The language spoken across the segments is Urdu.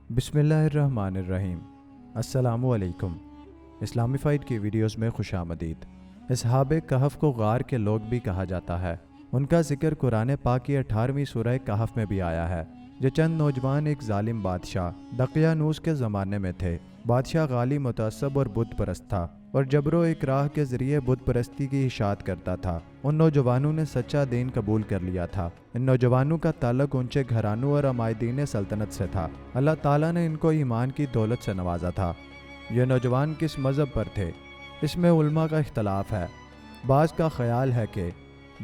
بسم اللہ الرحمن الرحیم۔ السلام علیکم۔ اسلامفائیڈ کی ویڈیوز میں خوش آمدید۔ اصحاب کہف کو غار کے لوگ بھی کہا جاتا ہے۔ ان کا ذکر قرآن پاک کی 18ویں سورہ کہف میں بھی آیا ہے۔ یہ چند نوجوان ایک ظالم بادشاہ دقیانوس کے زمانے میں تھے۔ بادشاہ غالی متعصب اور بت پرست تھا اور جبر و اکراہ کے ذریعے بت پرستی کی اشاعت کرتا تھا۔ ان نوجوانوں نے سچا دین قبول کر لیا تھا۔ ان نوجوانوں کا تعلق اونچے گھرانوں اور عمائدین سلطنت سے تھا۔ اللہ تعالیٰ نے ان کو ایمان کی دولت سے نوازا تھا۔ یہ نوجوان کس مذہب پر تھے؟ اس میں علماء کا اختلاف ہے۔ بعض کا خیال ہے کہ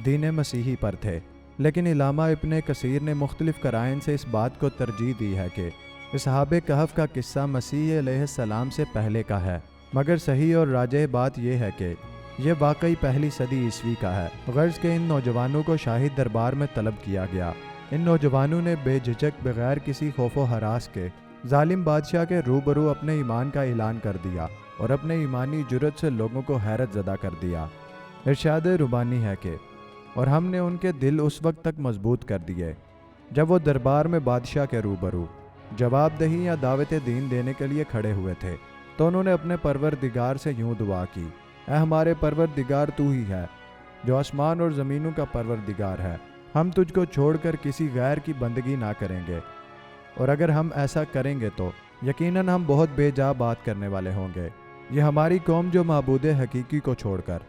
دین مسیحی پر تھے، لیکن علامہ ابن کثیر نے مختلف قرائن سے اس بات کو ترجیح دی ہے کہ اصحاب کہف کا قصہ مسیح علیہ السلام سے پہلے کا ہے، مگر صحیح اور راجح بات یہ ہے کہ یہ واقعی پہلی صدی عیسوی کا ہے۔ غرض کہ ان نوجوانوں کو شاہی دربار میں طلب کیا گیا۔ ان نوجوانوں نے بے جھجک بغیر کسی خوف و ہراس کے ظالم بادشاہ کے روبرو اپنے ایمان کا اعلان کر دیا اور اپنے ایمانی جرأت سے لوگوں کو حیرت زدہ کر دیا۔ ارشاد ربانی ہے کہ اور ہم نے ان کے دل اس وقت تک مضبوط کر دیے جب وہ دربار میں بادشاہ کے روبرو جواب دہی یا دعوت دین دینے کے لیے کھڑے ہوئے تھے، تو انہوں نے اپنے پروردگار سے یوں دعا کی: اے ہمارے پروردگار، تو ہی ہے جو آسمان اور زمینوں کا پروردگار ہے۔ ہم تجھ کو چھوڑ کر کسی غیر کی بندگی نہ کریں گے، اور اگر ہم ایسا کریں گے تو یقیناً ہم بہت بے جا بات کرنے والے ہوں گے۔ یہ ہماری قوم جو معبود حقیقی کو چھوڑ کر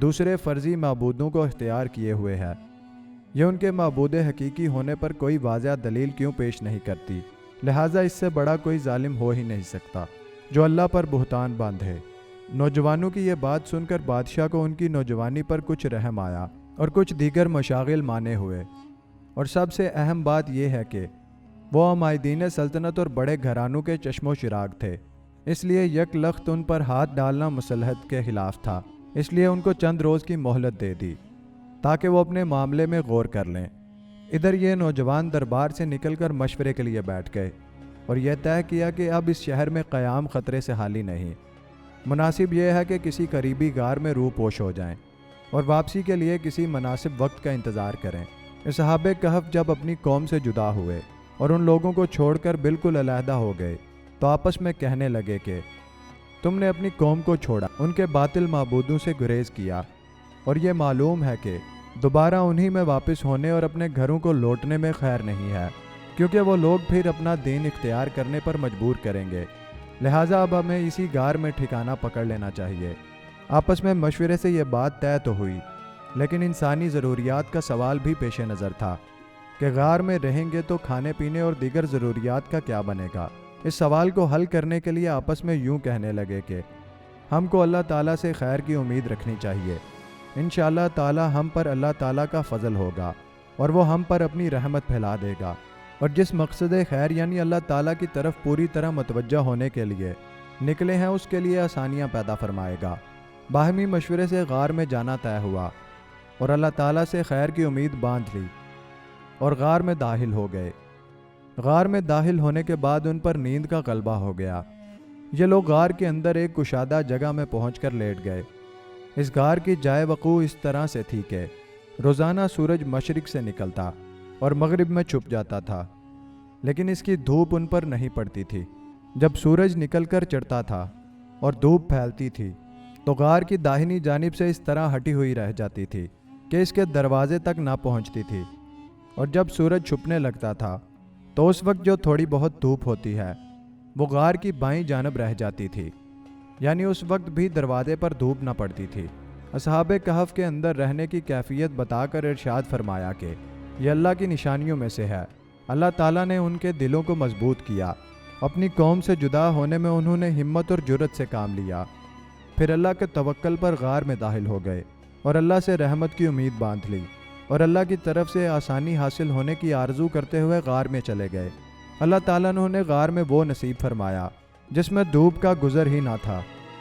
دوسرے فرضی معبودوں کو اختیار کیے ہوئے ہے، یہ ان کے معبود حقیقی ہونے پر کوئی واضح دلیل کیوں پیش نہیں کرتی؟ لہٰذا اس سے بڑا کوئی ظالم ہو ہی نہیں سکتا جو اللہ پر بہتان باندھے۔ نوجوانوں کی یہ بات سن کر بادشاہ کو ان کی نوجوانی پر کچھ رحم آیا اور کچھ دیگر مشاغل مانے ہوئے، اور سب سے اہم بات یہ ہے کہ وہ عمائدین سلطنت اور بڑے گھرانوں کے چشم و چراغ تھے، اس لیے یک لخت ان پر ہاتھ ڈالنا مصلحت کے خلاف تھا۔ اس لیے ان کو چند روز کی مہلت دے دی تاکہ وہ اپنے معاملے میں غور کر لیں۔ ادھر یہ نوجوان دربار سے نکل کر مشورے کے لیے بیٹھ گئے اور یہ طے کیا کہ اب اس شہر میں قیام خطرے سے خالی نہیں۔ مناسب یہ ہے کہ کسی قریبی غار میں روح پوش ہو جائیں اور واپسی کے لیے کسی مناسب وقت کا انتظار کریں۔ اصحاب کہف جب اپنی قوم سے جدا ہوئے اور ان لوگوں کو چھوڑ کر بالکل علیحدہ ہو گئے تو آپس میں کہنے لگے کہ تم نے اپنی قوم کو چھوڑا، ان کے باطل معبودوں سے گریز کیا، اور یہ معلوم ہے کہ دوبارہ انہی میں واپس ہونے اور اپنے گھروں کو لوٹنے میں خیر نہیں ہے، کیونکہ وہ لوگ پھر اپنا دین اختیار کرنے پر مجبور کریں گے۔ لہٰذا اب ہمیں اسی غار میں ٹھکانہ پکڑ لینا چاہیے۔ آپس میں مشورے سے یہ بات طے تو ہوئی، لیکن انسانی ضروریات کا سوال بھی پیش نظر تھا کہ غار میں رہیں گے تو کھانے پینے اور دیگر ضروریات کا کیا بنے گا۔ اس سوال کو حل کرنے کے لیے آپس میں یوں کہنے لگے کہ ہم کو اللہ تعالیٰ سے خیر کی امید رکھنی چاہیے۔ انشاءاللہ تعالیٰ ہم پر اللہ تعالیٰ کا فضل ہوگا اور وہ ہم پر اپنی رحمت پھیلا دے گا، اور جس مقصد خیر یعنی اللہ تعالیٰ کی طرف پوری طرح متوجہ ہونے کے لیے نکلے ہیں اس کے لیے آسانیاں پیدا فرمائے گا۔ باہمی مشورے سے غار میں جانا طے ہوا اور اللہ تعالیٰ سے خیر کی امید باندھ لی اور غار میں داخل ہو گئے۔ غار میں داخل ہونے کے بعد ان پر نیند کا غلبہ ہو گیا۔ یہ لوگ غار کے اندر ایک کشادہ جگہ میں پہنچ کر لیٹ گئے۔ اس غار کی جائے وقوع اس طرح سے تھی کہ روزانہ سورج مشرق سے نکلتا اور مغرب میں چھپ جاتا تھا، لیکن اس کی دھوپ ان پر نہیں پڑتی تھی۔ جب سورج نکل کر چڑھتا تھا اور دھوپ پھیلتی تھی تو غار کی داہنی جانب سے اس طرح ہٹی ہوئی رہ جاتی تھی کہ اس کے دروازے تک نہ پہنچتی تھی، اور جب سورج چھپنے لگتا تھا تو اس وقت جو تھوڑی بہت دھوپ ہوتی ہے وہ غار کی بائیں جانب رہ جاتی تھی، یعنی اس وقت بھی دروازے پر دھوپ نہ پڑتی تھی۔ اصحاب کہف کے اندر رہنے کی کیفیت بتا کر ارشاد فرمایا کہ یہ اللہ کی نشانیوں میں سے ہے۔ اللہ تعالیٰ نے ان کے دلوں کو مضبوط کیا، اپنی قوم سے جدا ہونے میں انہوں نے ہمت اور جرأت سے کام لیا، پھر اللہ کے توکل پر غار میں داخل ہو گئے اور اللہ سے رحمت کی امید باندھ لی، اور اللہ کی طرف سے آسانی حاصل ہونے کی آرزو کرتے ہوئے غار میں چلے گئے۔ اللہ تعالیٰ نے انہیں غار میں وہ نصیب فرمایا جس میں دھوپ کا گزر ہی نہ تھا۔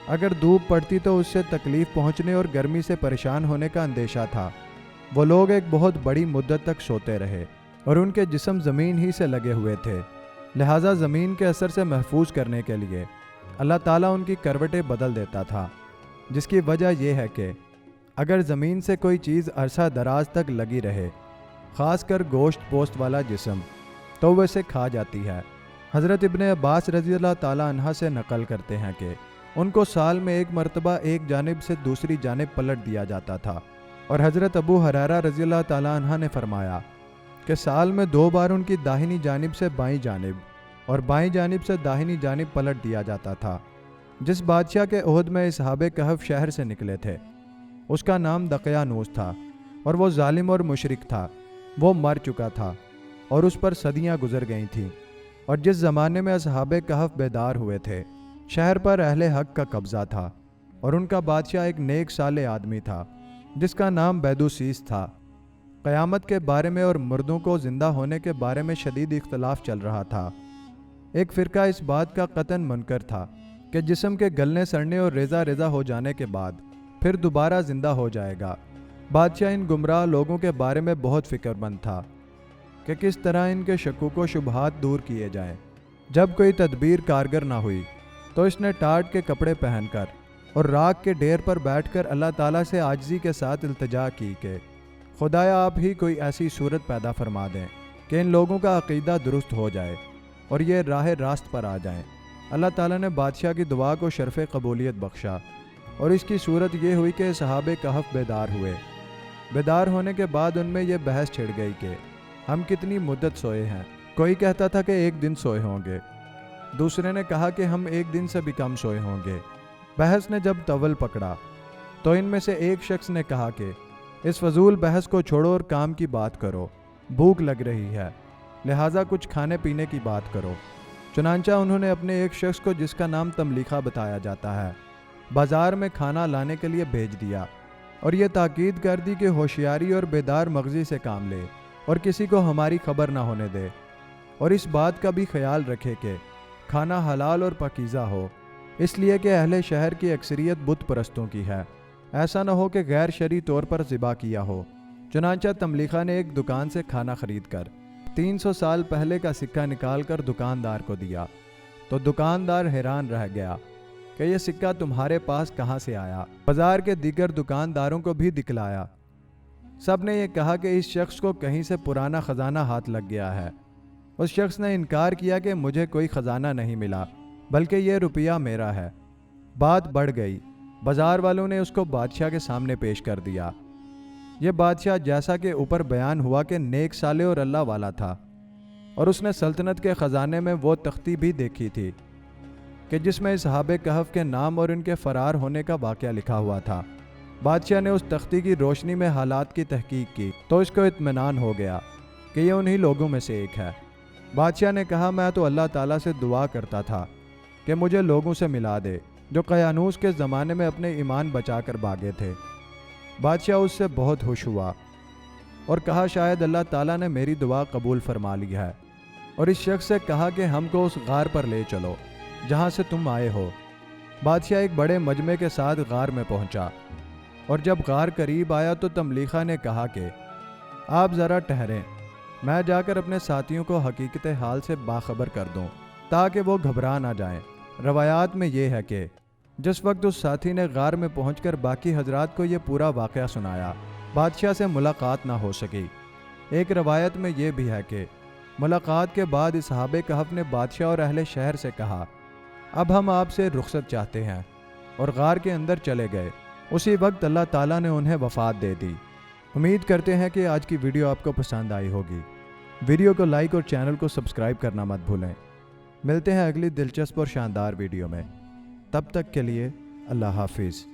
اگر دھوپ پڑتی تو اس سے تکلیف پہنچنے اور گرمی سے پریشان ہونے کا اندیشہ تھا۔ وہ لوگ ایک بہت بڑی مدت تک سوتے رہے اور ان کے جسم زمین ہی سے لگے ہوئے تھے، لہٰذا زمین کے اثر سے محفوظ کرنے کے لیے اللہ تعالیٰ ان کی کروٹیں بدل دیتا تھا، جس کی وجہ یہ ہے کہ اگر زمین سے کوئی چیز عرصہ دراز تک لگی رہے، خاص کر گوشت پوست والا جسم، تو وہ اسے کھا جاتی ہے، حضرت ابن عباس رضی اللہ تعالیٰ عنہ سے نقل کرتے ہیں کہ ان کو سال میں ایک مرتبہ ایک جانب سے دوسری جانب پلٹ دیا جاتا تھا، اور حضرت ابو ہریرہ رضی اللہ تعالیٰ عنہ نے فرمایا کہ سال میں 2 بار ان کی داہنی جانب سے بائیں جانب اور بائیں جانب سے داہنی جانب پلٹ دیا جاتا تھا۔ جس بادشاہ کے عہد میں اصحاب کہف شہر سے نکلے تھے اس کا نام دقیانوس تھا، اور وہ ظالم اور مشرک تھا۔ وہ مر چکا تھا اور اس پر صدیاں گزر گئی تھیں، اور جس زمانے میں اصحاب کہف بیدار ہوئے تھے شہر پر اہل حق کا قبضہ تھا، اور ان کا بادشاہ ایک نیک صالح آدمی تھا جس کا نام بیدوسیس تھا۔ قیامت کے بارے میں اور مردوں کو زندہ ہونے کے بارے میں شدید اختلاف چل رہا تھا۔ ایک فرقہ اس بات کا قطعاً منکر تھا کہ جسم کے گلنے سڑنے اور ریزہ ریزہ ہو جانے کے بعد پھر دوبارہ زندہ ہو جائے گا۔ بادشاہ ان گمراہ لوگوں کے بارے میں بہت فکر مند تھا کہ کس طرح ان کے شکوک و شبہات دور کیے جائیں۔ جب کوئی تدبیر کارگر نہ ہوئی تو اس نے ٹاٹ کے کپڑے پہن کر اور راکھ کے ڈیر پر بیٹھ کر اللہ تعالیٰ سے عاجزی کے ساتھ التجا کی کہ خدایا آپ ہی کوئی ایسی صورت پیدا فرما دیں کہ ان لوگوں کا عقیدہ درست ہو جائے اور یہ راہ راست پر آ جائیں۔ اللہ تعالیٰ نے بادشاہ کی دعا کو شرف قبولیت بخشا، اور اس کی صورت یہ ہوئی کہ اصحاب کہف بیدار ہوئے۔ بیدار ہونے کے بعد ان میں یہ بحث چھڑ گئی کہ ہم کتنی مدت سوئے ہیں۔ کوئی کہتا تھا کہ 1 دن سوئے ہوں گے، دوسرے نے کہا کہ ہم 1 دن سے بھی کم سوئے ہوں گے۔ بحث نے جب طول پکڑا تو ان میں سے ایک شخص نے کہا کہ اس فضول بحث کو چھوڑو اور کام کی بات کرو، بھوک لگ رہی ہے، لہٰذا کچھ کھانے پینے کی بات کرو۔ چنانچہ انہوں نے اپنے ایک شخص کو جس کا نام تملیخہ بتایا جاتا ہے بازار میں کھانا لانے کے لیے بھیج دیا، اور یہ تاکید کر دی کہ ہوشیاری اور بیدار مغزی سے کام لے اور کسی کو ہماری خبر نہ ہونے دے، اور اس بات کا بھی خیال رکھے کہ کھانا حلال اور پاکیزہ ہو، اس لیے کہ اہل شہر کی اکثریت بت پرستوں کی ہے، ایسا نہ ہو کہ غیر شرعی طور پر ذبح کیا ہو۔ چنانچہ تملیخہ نے ایک دکان سے کھانا خرید کر 300 سال پہلے کا سکہ نکال کر دکاندار کو دیا، تو دکاندار حیران رہ گیا کہ یہ سکہ تمہارے پاس کہاں سے آیا۔ بازار کے دیگر دکانداروں کو بھی دکھلایا، سب نے یہ کہا کہ اس شخص کو کہیں سے پرانا خزانہ ہاتھ لگ گیا ہے۔ اس شخص نے انکار کیا کہ مجھے کوئی خزانہ نہیں ملا، بلکہ یہ روپیہ میرا ہے۔ بات بڑھ گئی، بازار والوں نے اس کو بادشاہ کے سامنے پیش کر دیا۔ یہ بادشاہ جیسا کہ اوپر بیان ہوا کہ نیک صالح اور اللہ والا تھا، اور اس نے سلطنت کے خزانے میں وہ تختی بھی دیکھی تھی کہ جس میں اصحاب کہف کے نام اور ان کے فرار ہونے کا واقعہ لکھا ہوا تھا۔ بادشاہ نے اس تختی کی روشنی میں حالات کی تحقیق کی تو اس کو اطمینان ہو گیا کہ یہ انہی لوگوں میں سے ایک ہے۔ بادشاہ نے کہا میں تو اللہ تعالیٰ سے دعا کرتا تھا کہ مجھے لوگوں سے ملا دے جو قیانوس کے زمانے میں اپنے ایمان بچا کر بھاگے تھے۔ بادشاہ اس سے بہت خوش ہوا اور کہا شاید اللہ تعالیٰ نے میری دعا قبول فرما لی ہے، اور اس شخص سے کہا کہ ہم کو اس غار پر لے چلو جہاں سے تم آئے ہو۔ بادشاہ ایک بڑے مجمع کے ساتھ غار میں پہنچا، اور جب غار قریب آیا تو تملیخہ نے کہا کہ آپ ذرا ٹھہریں، میں جا کر اپنے ساتھیوں کو حقیقت حال سے باخبر کر دوں تاکہ وہ گھبرا نہ جائیں۔ روایات میں یہ ہے کہ جس وقت اس ساتھی نے غار میں پہنچ کر باقی حضرات کو یہ پورا واقعہ سنایا، بادشاہ سے ملاقات نہ ہو سکی۔ ایک روایت میں یہ بھی ہے کہ ملاقات کے بعد اصحاب کہف نے بادشاہ اور اہل شہر سے کہا اب ہم آپ سے رخصت چاہتے ہیں، اور غار کے اندر چلے گئے۔ اسی وقت اللہ تعالیٰ نے انہیں وفات دے دی۔ امید کرتے ہیں کہ آج کی ویڈیو آپ کو پسند آئی ہوگی۔ ویڈیو کو لائک اور چینل کو سبسکرائب کرنا مت بھولیں۔ ملتے ہیں اگلی دلچسپ اور شاندار ویڈیو میں، تب تک کے لیے اللہ حافظ۔